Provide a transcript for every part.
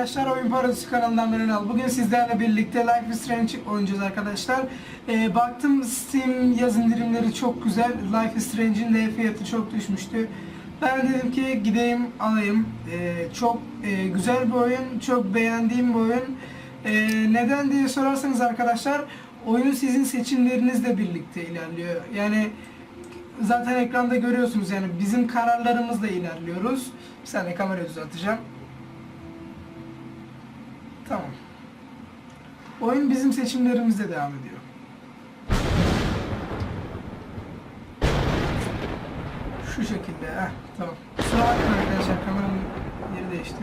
arkadaşlar, Oyun Parodisi kanalından Kanala. Bugün sizlerle birlikte Life is Strange oynayacağız arkadaşlar. Baktım Steam yaz indirimleri çok güzel. Life is Strange'in de fiyatı çok düşmüştü. Ben dedim ki gideyim alayım. Çok güzel bir oyun, çok beğendiğim bir oyun. Neden diye sorarsanız arkadaşlar, oyun sizin seçimlerinizle birlikte ilerliyor. Yani zaten ekranda görüyorsunuz, yani bizim kararlarımızla ilerliyoruz. Bir saniye kamerayı düzelteceğim. Tamam. Oyun bizim seçimlerimizle devam ediyor. Şu şekilde. Tamam. Kusura bakmayın arkadaşlar, kameranın yeri değişti.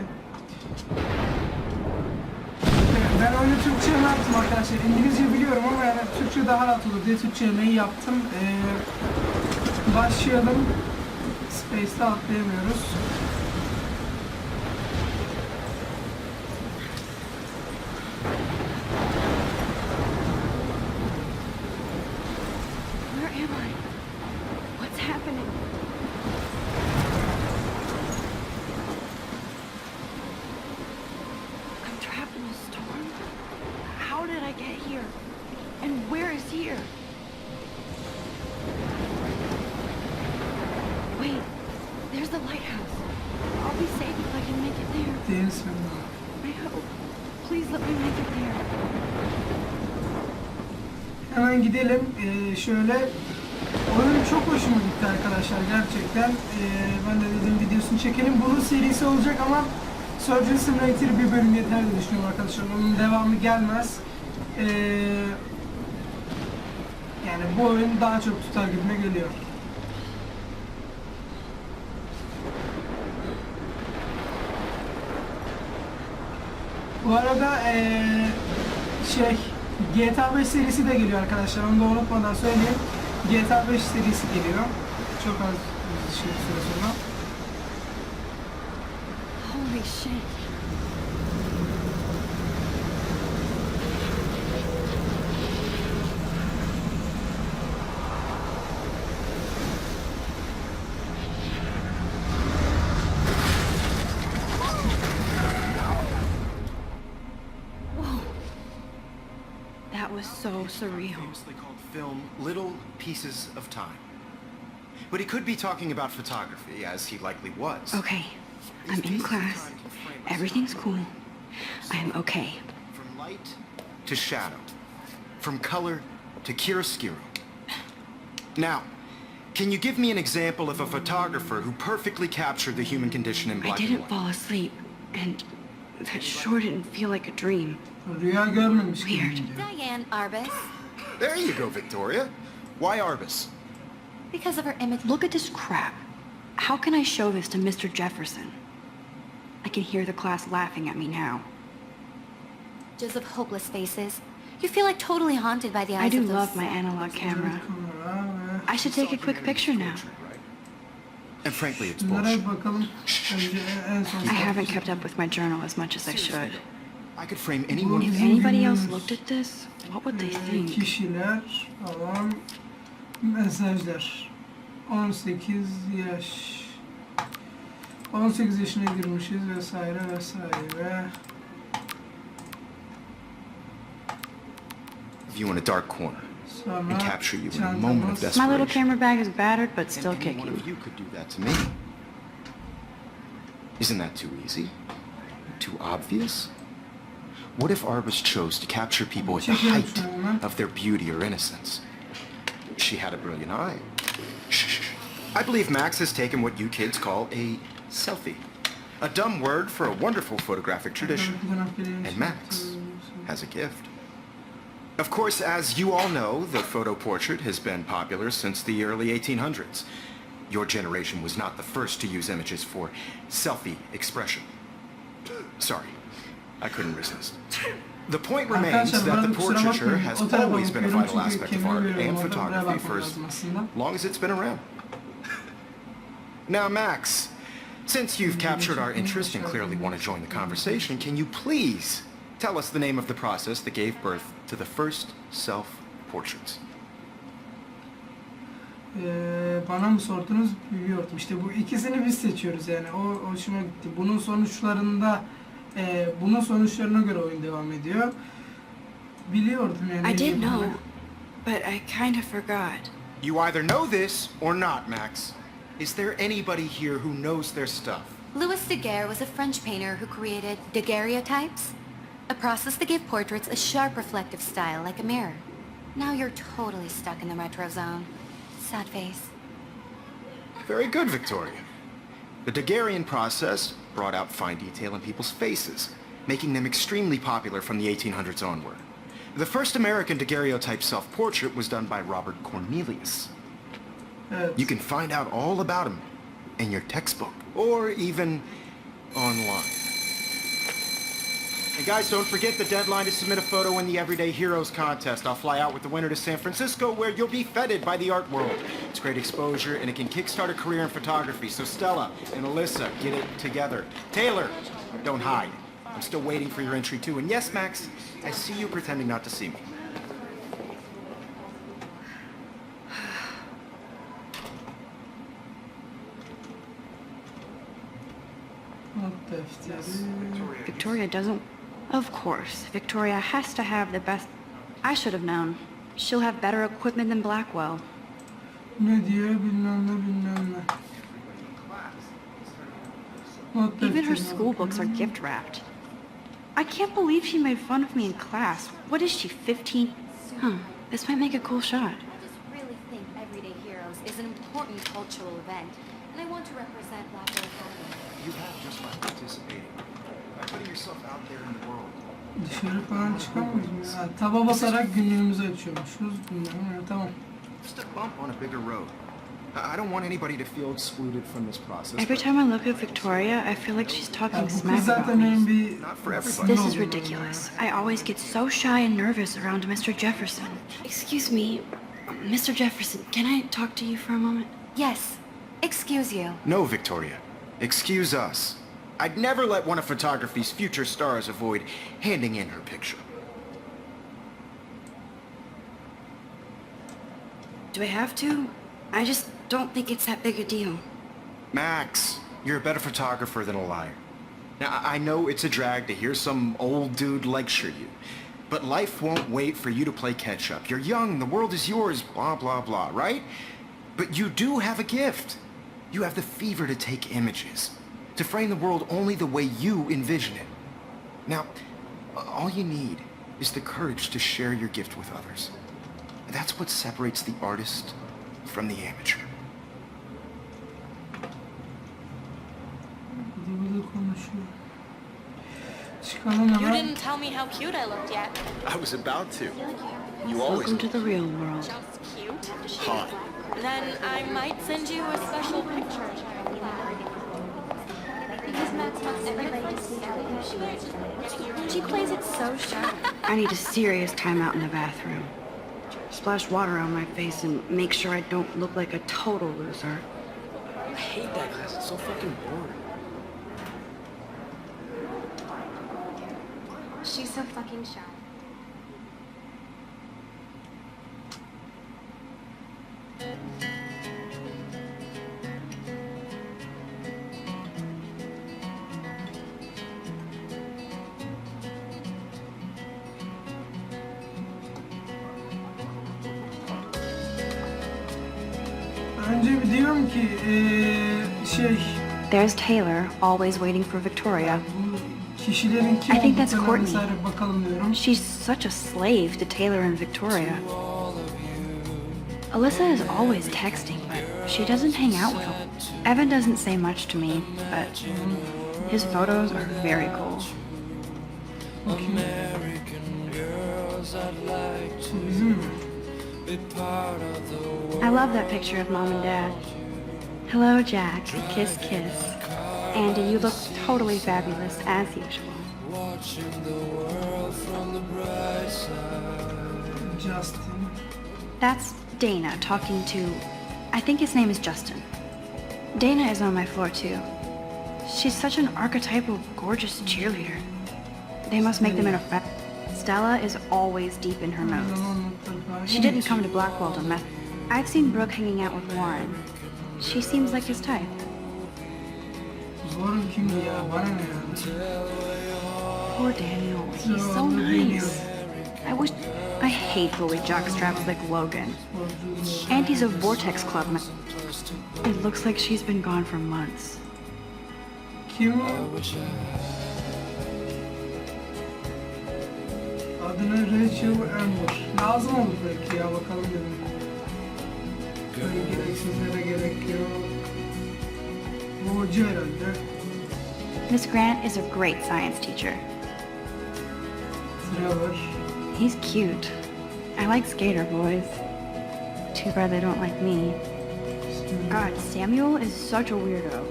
Ben oyunu Türkçe'ye yaptım arkadaşlar. İngilizce biliyorum ama yani Türkçe daha rahat olur diye Türkçe yemeği yaptım. Başlayalım. Space'de atlayamıyoruz. Where am I? What's happening? I'm trapped in a storm? How did I get here? And where is here? Wait, there's the lighthouse. I'll be safe if I can make it there. Değilseniz. I hope. Please let me make it there. Hemen gidelim. Şöyle, oyun çok hoşuma gitti arkadaşlar gerçekten. Ben de dedim videosunu çekelim. Bunun serisi olacak ama Surgeon Simulator bir bölüm yeter diye düşünüyorum arkadaşlar. Onun devamı gelmez. Yani bu oyun daha çok tutar gibime geliyor. Bu arada GTA 5 serisi de geliyor arkadaşlar. Onu da unutmadan söyleyeyim. GTA 5 serisi geliyor. Çok az bir süre sonra. Holy shit. That was so surreal. Famously called film Little Pieces of Time. But he could be talking about photography, as he likely was. Okay, I'm in class. Everything's cool. I am okay. From light to shadow. From color to chiaroscuro. Now, can you give me an example of a photographer who perfectly captured the human condition in I black and didn't white? fall asleep, and that sure didn't feel like a dream. Rüya görmemiş gibi Weird. geliyor. Diane Arbus, There you go, Victoria. Why Arbus? because of her image. Look at this crap. How can I show this to Mr. Jefferson? I can hear the class laughing at me now. Images of hopeless faces. You feel like totally haunted by the I eyes do of those. love my analog camera. Kamera ve I should take a quick picture now. And frankly, it's bunlara bullshit. bir bakalım. Önce en son. I haven't kept up with my journal as much as I should. I could frame any one of If you. anybody else looked at this, what would they think? Kişiler falan, mesajlar. 18 yaş. 18 yaşına girmişiz vesaire vesaire. View in a dark corner Sonra and capture you in a moment of çantamız. My desperation. little camera bag is battered, but And still any one kicking. of you could do that to me. Isn't that too easy? Too obvious? What if Arbus chose to capture people at the height of their beauty or innocence? She had a brilliant eye. Shh. I believe Max has taken what you kids call a selfie. A dumb word for a wonderful photographic tradition. And Max has a gift. Of course, as you all know, the photo portrait has been popular since the early 1800s. Your generation was not the first to use images for selfie expression. Sorry, I couldn't resist. The point remains that the portraiture has always been a vital aspect of art and photography for as long as it's been around. Now, Max, since you've captured our interest and clearly want to join the conversation, can you please tell us the name of the process that gave birth to the first self-portraits? Bana mı sordunuz? Biliyordum. İşte bu ikisini biz seçiyoruz yani. O hoşuma gitti. Bunun sonuçlarında Bunun sonuçlarına göre oyun devam ediyor. Biliyordum yani. I did know, but I kind of forgot. You either know this or not, Max. Is there anybody here who knows their stuff? Louis Daguerre was a French painter who created daguerreotypes, a process that gave portraits a sharp reflective style like a mirror. Now you're totally stuck in the retro zone. Sad face. Very good, Victoria. The Daguerrean process brought out fine detail in people's faces, making them extremely popular from the 1800s onward. The first American daguerreotype self-portrait was done by Robert Cornelius. Evet. You can find out all about him in your textbook, or even online. And guys, don't forget the deadline to submit a photo in the Everyday Heroes contest. I'll fly out with the winner to San Francisco, where you'll be feted by the art world. It's great exposure, and it can kickstart a career in photography. So Stella and Alyssa, get it together. Taylor, don't hide. I'm still waiting for your entry too. And yes, Max, I see you pretending not to see me. Not defteri. Victoria doesn't... Of course, Victoria has to have the best... I should have known. She'll have better equipment than Blackwell. Ne diyor bilmem ne bilmem ne. Not Even her defteri. school books are gift wrapped. I can't believe she made fun of me in class. What is she, 15? This might make a cool shot. I just really think Everyday Heroes is an important cultural event, and I want to represent Blackwell Academy. You have just by participating, by putting yourself out there in the world. Dışarı falan çıkamıyoruz mu? Ha, taba basarak günlüğümüzü açıyormuşuz. Bilmem ne, tamam. Just a bump on a bigger road. I don't want anybody to feel excluded from this process. Every time I look at Victoria, I feel like she's Ya talking bu kız smack about zaten me. benim bir Not for everybody. This sinir is oluyorum ridiculous. I always get so shy and nervous around Mr. Jefferson. Excuse me, Mr. Jefferson, can I talk to you for a moment? Yes, excuse you. No, Victoria. Excuse us. I'd never let one of photography's future stars avoid handing in her picture. Do I have to? I just don't think it's that big a deal. Max, you're a better photographer than a liar. Now, I know it's a drag to hear some old dude lecture you, but life won't wait for you to play catch-up. You're young, the world is yours, blah, blah, blah, right? But you do have a gift. You have the fever to take images, to frame the world only the way you envision it. Now, all you need is the courage to share your gift with others. That's what separates the artist from the amateur. Burada konuşuyor. Çıkalım You hemen. didn't tell me how cute I looked yet. I was about to. You always Welcome to the real world. Just cute. hot. Then I might send you a special picture. Because Max wants everybody to see how good she is. She plays it so sharp. I need a serious timeout in the bathroom. Splash water on my face and make sure I don't look like a total loser. I hate that class. It's so fucking boring. She's so fucking shy. Önce bir diyorum ki There's Taylor, always waiting for Victoria. bu kişilerin kim I think that's olduklarına Courtney. vesaire bakalım diyorum. She's such a slave to Taylor and Victoria. Alyssa is always texting, but she doesn't hang out with them. Evan doesn't say much to me, but his photos are very cool. Bakayım. Bu bizim mi? I love that picture of Mom and Dad. Hello, Jack. Kiss, kiss. Andy, you look totally fabulous, as usual. Justin. That's Dana talking to... I think his name is Justin. Dana is on my floor, too. She's such an archetypal, gorgeous cheerleader. They must make them in a fact. Stella is always deep in her notes. She didn't come to Blackwell to mess. I've seen Brooke hanging out with Warren. She seems like his type. Warren kimdi ya? Bana ne ya? Poor Daniel. He's so nice. I hate bully jockstraps like Logan. And he's a Vortex Club member. It looks like she's been gone for months. Kim o? Adına Rachel Amber. Lazım olur belki ya, bakalım dedim. Böyle gereksizlere gerek yok. Bu hoca herhalde. Miss Grant is a great science teacher. Sıra var. He's cute. I like skater boys. Too bad they don't like me. God, Samuel is such a weirdo.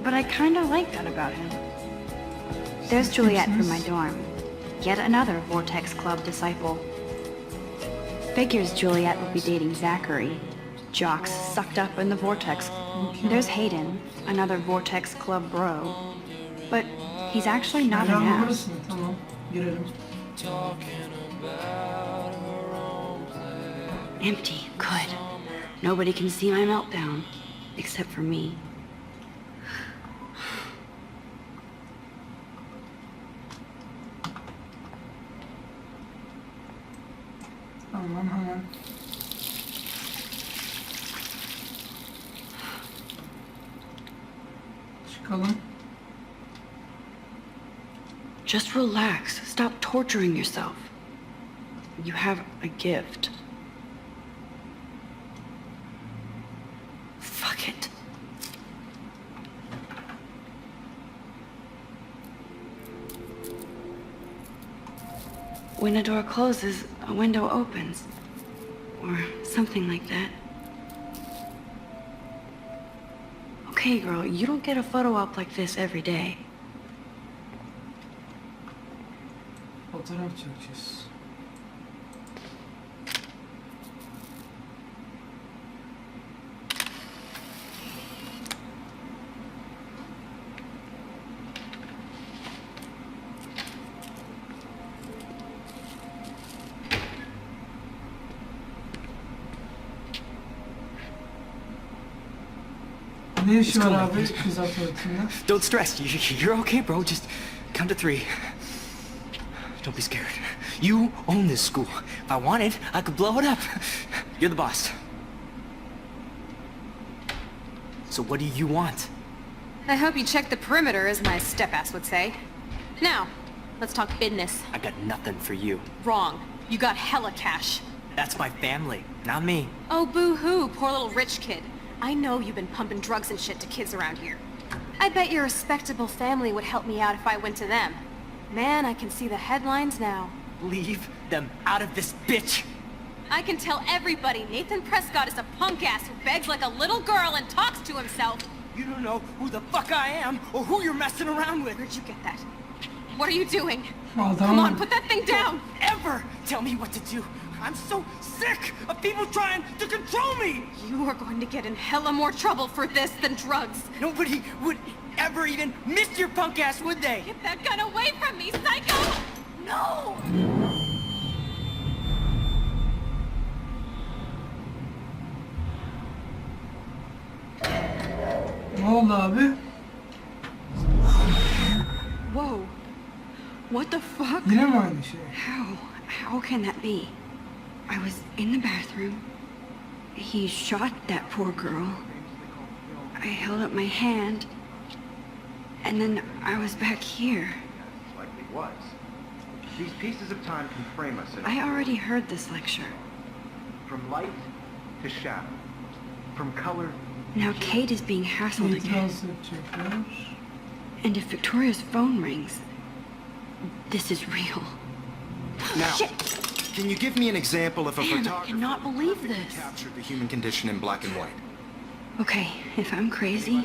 But I kinda like that about him. There's Juliet from my dorm. Yet another Vortex Club disciple. Figures Juliet will be dating Zachary. Jocks sucked up in the Vortex. There's Hayden, another Vortex Club bro. But he's actually not an Ayağımı ass. burası mı? Tamam. Girelim. Empty. Good. Nobody can see my meltdown. Except for me. Tamam, hemen. Çıkalım. Just relax. Stop torturing yourself. You have a gift. Fuck it. When a door closes, a window opens. Or something like that. Okay, girl, you don't get a photo op like this every day. Fotoğraf çekeceğiz. Ne işi var abi kız tuvaletinde? Don't stress. You're okay, bro. Just count to 3. Don't be scared. You own this school. If I wanted, I could blow it up. You're the boss. So what do you want? I hope you check the perimeter, as my step-ass would say. Now, let's talk business. I got nothing for you. Wrong. You got hella cash. That's my family, not me. Oh, boo-hoo, poor little rich kid. I know you've been pumping drugs and shit to kids around here. I bet your respectable family would help me out if I went to them. Man, I can see the headlines now. Leave them out of this bitch. I can tell everybody Nathan Prescott is a punk-ass who begs like a little girl and talks to himself. You don't know who the fuck I am or who you're messing around with. Where'd you get that? What are you doing? Adam. Come on, put that thing down! Ever tell me what to do. I'm so sick of people trying to control me. You are going to get in hella more trouble for this than drugs. Nobody would ever even miss your punk ass, would they? Get that gun away from me, psycho! No! Ne oldu abi? Whoa. What the fuck? Yine mi aynı şey? How can that be? I was in the bathroom. He shot that poor girl. I held up my hand. And then I was back here. Likely was. These pieces of time can frame us in I already heard this lecture. from light to shadow, from color. Now Kate is being hassled again. İtiraz edecekler. And if Victoria's phone rings, this is real. Now, Shit! can you give me an example of a Man, I photographer cannot believe who this. captured the human condition in black and white? Okay, if I'm crazy,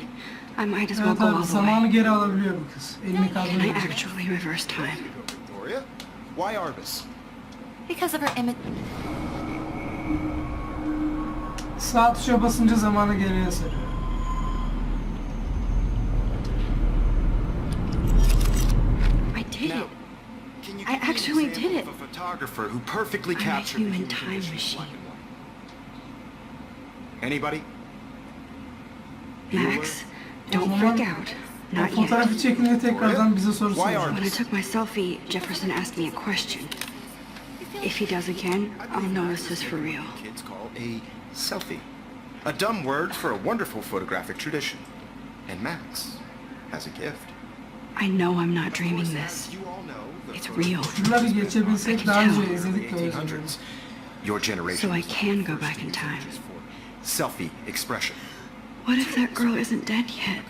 I might as well Evet go abi, all the zamanı way. geri alabiliyor bu kız. Elini Can I kaldırıyor. actually reverse time? Victoria? Why Arbus? Because of her image. Sağ tuşa basınca zamanı geriye sarıyor. I did Now, it. can you I give me an actually example did it. of a photographer who perfectly I'm a captured the human human time condition in machine. black and white? Anybody? Max, don't freak out. Not yet. Fotoğrafı çekince tekrardan bize soru Why soracak. When I took my selfie, Jefferson asked me a question. If he does again, I'll know this is for real. Kids call a selfie. A dumb word for a wonderful photographic tradition. And Max has a gift. I know I'm not dreaming this. You all know the It's real. Şunları geçebilsek daha önce izledik de o yüzden. 1800s. Your generation. So I can go back in time. Selfie expression. What if that girl isn't dead yet?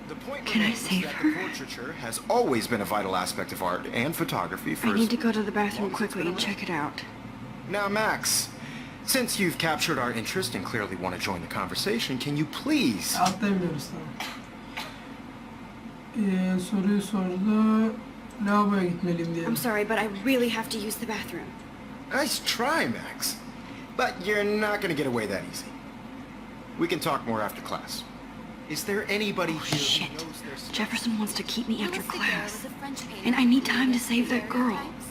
The point Can I remains save that her? the portraiture has always been a vital aspect of art and photography I for need to go to the bathroom quickly and check it out. Now, Max, since you've captured our interest and clearly want to join the conversation, can you please... Atlayabiliyoruz tamam. Soruyu sordu. Lavaboya gitmeliyim diye. I'm sorry, but I really have to use the bathroom. Nice try, Max. But you're not going to get away that easy. We can talk more after class. Is there anybody here who Shit. knows their stuff? Jefferson wants to keep me after Alice Daguerre class. was a French painter And I need who time to created save that girl. daguerreotypes,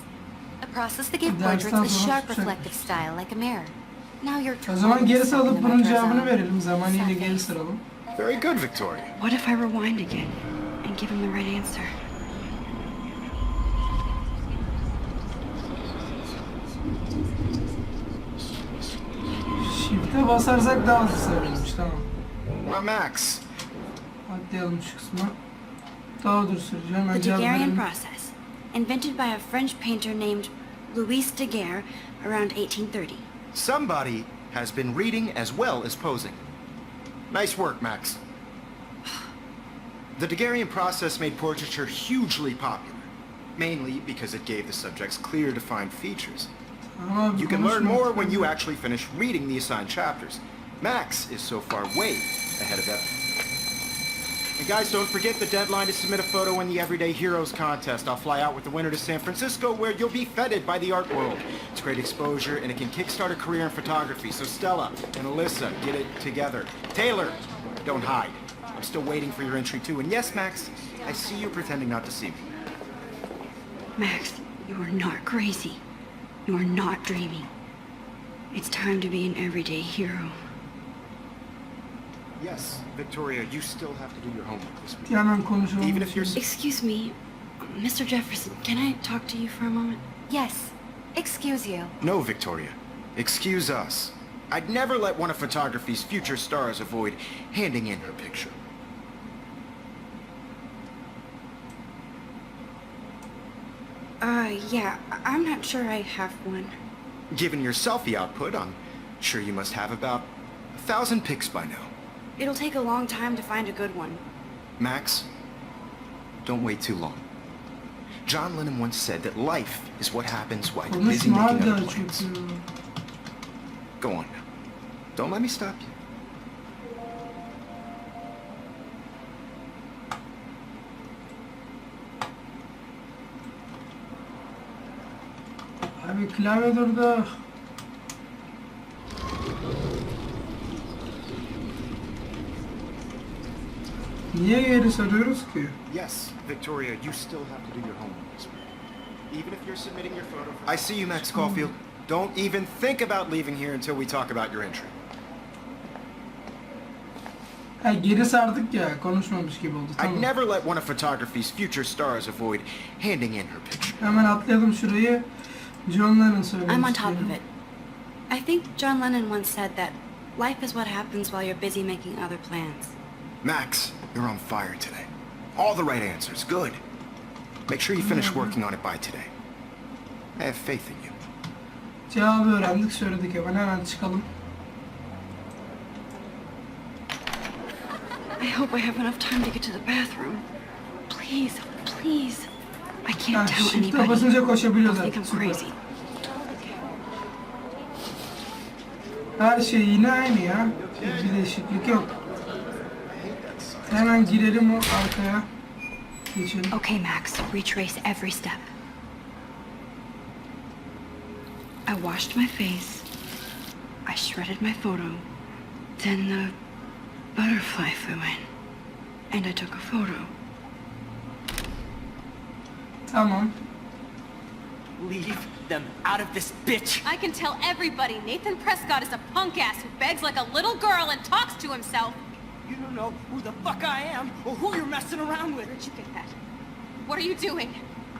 a process that gave Dersten portraits a sonra sharp tutacak. reflective style like a mirror. Now you're O zaman totally geri stuck in salıp the bunun retro cevabını zone. verelim. Zamaniyle Sad geri face. saralım. Very good, Victoria. What if I rewind again and give him the right answer? Shift'e basarsak daha hızlı sarılmış. Tamam. Well, Max, Atlayalım şu kısmı. Daha dur süreceğim. The Ben cevap Daguerrean verelim. process, invented by a French painter named Louis Daguerre around 1830. somebody has been reading as well as posing. Nice work, Max. The Daguerrean process made portraiture hugely popular, mainly because it gave the subjects clear, defined features. Ama You can learn more when you konuşma. actually finish reading the assigned chapters. Max is so far way ahead of everyone. And guys, don't forget the deadline to submit a photo in the Everyday Heroes contest. I'll fly out with the winner to San Francisco, where you'll be feted by the art world. It's great exposure, and it can kickstart a career in photography. So Stella and Alyssa, get it together. Taylor, don't hide. I'm still waiting for your entry too. And yes, Max, I see you pretending not to see me. Max, you are not crazy. You are not dreaming. It's time to be an everyday hero. Yes, Victoria, you still have to do your homework this week. Hemen konuşalım. Even if you're... Excuse me, Mr. Jefferson, can I talk to you for a moment? Yes. Excuse you. No, Victoria. Excuse us. I'd never let one of photography's future stars avoid handing in her picture. Yeah, I'm not sure I have one. Given your selfie output, I'm sure you must have about 1,000 pics by now. It'll take a long time to find a good one. Max, don't wait too long. John Lennon once said that life is what happens while you're busy Konuşma making abi other daha plans. çünkü. Go on now. Don't let me stop you. Abi klavye durdu. Niye geri sarıyoruz ki? Yes, Victoria, you still have to do your homework this week. Even if you're submitting your photo... I see you, Max Caulfield. Don't even think about leaving here until we talk about your entry. Ha, geri sardık ya, konuşmamış gibi oldu. I'd Tamam. never let one of photography's future stars avoid handing in her picture. Hemen atlayalım şurayı. John Lennon söylemiş. I'm on top of it. I think John Lennon once said that life is what happens while you're busy making other plans. Max, you're on fire today. All the right answers. Good. Make sure you finish working on it by today. I have faith in you. Cevabı öğrendik, söyledik hemen çıkalım. I hope I have enough time to get to the bathroom. Please, please. I Ha, can't tell shift'e anybody. basınca koşabiliyoruz They'll think I'm artık. Süper. crazy. Her şey yine aynı ya. Bir değişiklik yok. Hemen girelim o arkaya. Geçelim. Okay, Max, retrace every step. I washed my face. I shredded my photo. Then the butterfly flew in. And I took a photo. Tamam. Leave them out of this bitch. I can tell everybody Nathan Prescott is a punk ass who begs like a little girl and talks to himself. You don't know who the fuck I am or who you're messing around with. Where'd you get that? What are you doing?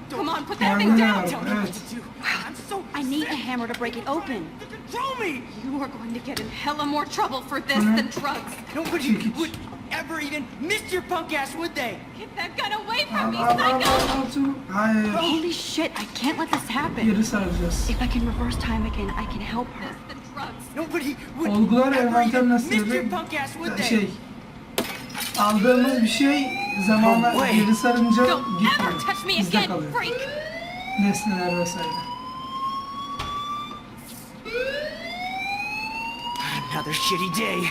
Don't- Come on, put that thing down! Tell me what to do. I'm so I need a sick. hammer to break it open. Control me! You are going to get in hella more trouble for this than drugs. Nobody would ever even miss your punk ass, would they? Get that gun away from me, Al psycho! Hayır. Holy shit, I can't let this happen. Geri saracağız. If I can reverse time again, I can help her. This than drugs. Nobody would Olgular ever envanter even nasıl miss your böyle punk ass, would they? şey aldığımız bir şey zamanla No way. geri sarınca Don't ever gitmiyor. touch me Bizde again, kalıyor. freak! Nesneler vesaire. Another shitty day.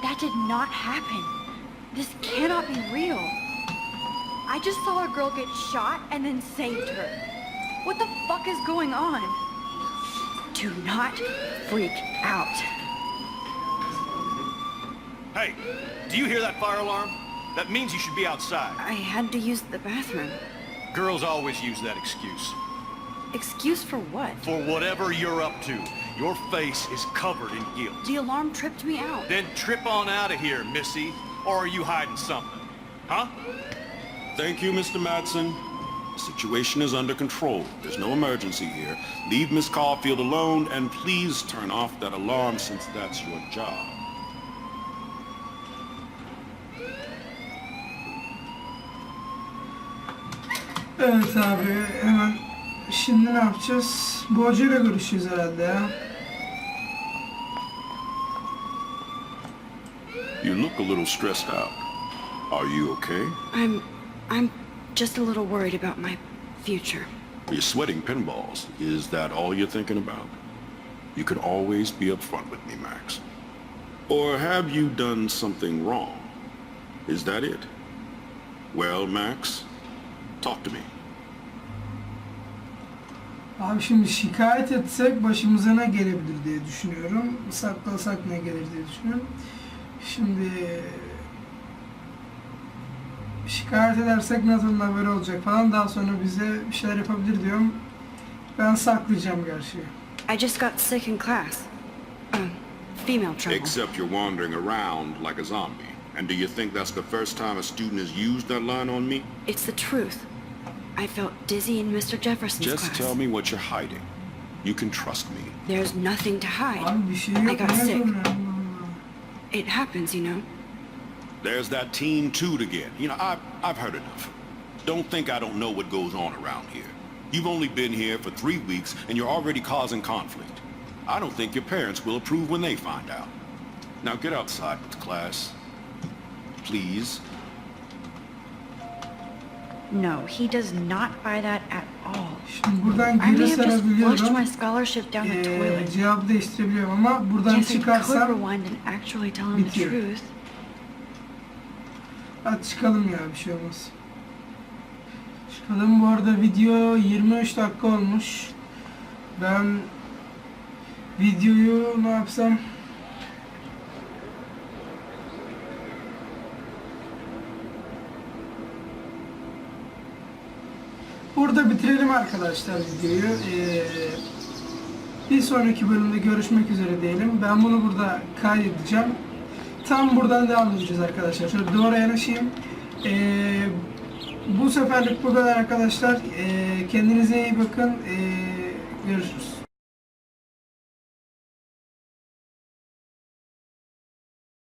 That did not happen. This cannot be real. I just saw a girl get shot and then saved her. What the fuck is going on? Do not freak out. Hey, do you hear that fire alarm? That means you should be outside. I had to use the bathroom. Girls always use that excuse. Excuse for what? For whatever you're up to, your face is covered in guilt. The alarm tripped me out. Then trip on out of here, Missy. Or are you hiding something? Huh? Thank you, Mr. Madsen. The situation is under control. There's no emergency here. Leave Miss Caulfield alone, and please turn off that alarm since that's your job. Evet abi hemen şimdi ne yapacağız? Bu hocayla görüşeceğiz herhalde ya. You look a little stressed out. Are you okay? I'm just a little worried about my future. You're sweating pinballs. Is that all you're thinking about? You can always be upfront with me, Max. Or have you done something wrong? Is that it? Well, Max, talk to me. Abi şimdi şikayet etsek başımıza ne gelebilir diye düşünüyorum. Saklasak ne gelir diye düşünüyorum. Şimdi şikayet edersek Nathan'ın haberi olacak falan. Daha sonra bize bir şeyler yapabilir diyorum. Ben saklayacağım gerçi. I just got sick in class. Female trouble. Except you're wandering around like a zombie. And do you think that's the first time a student has used that line on me? It's the truth. I felt dizzy in Mr. Jefferson's Just class. tell me what you're hiding. You can trust me. There's nothing to hide. Abi bir şey I yok. got Ne sick. sorun? It happens, you know. There's that teen toot again. You know, I've heard enough. Don't think I don't know what goes on around here. You've only been here for 3 weeks and you're already causing conflict. I don't think your parents will approve when they find out. Now get outside with the class. Please. No, he does not buy that at all. Şimdi buradan I may geri have just flushed sarabiliyorum. my scholarship down the toilet. Cevabı değiştirebiliyorum ama buradan Yes, I could çıkarsam rewind and actually tell him the bitiyor. truth. hadi çıkalım ya, bir şey olmaz. Çıkalım. Bu arada video 23 dakika olmuş. Ben videoyu ne yapsam? Burada bitirelim arkadaşlar videoyu. Bir sonraki bölümde görüşmek üzere diyelim. Ben bunu burada kaydedeceğim. Tam buradan devam edeceğiz arkadaşlar. Şöyle doğru yanaşayım. Bu seferlik bu kadar arkadaşlar. Kendinize iyi bakın. Görüşürüz.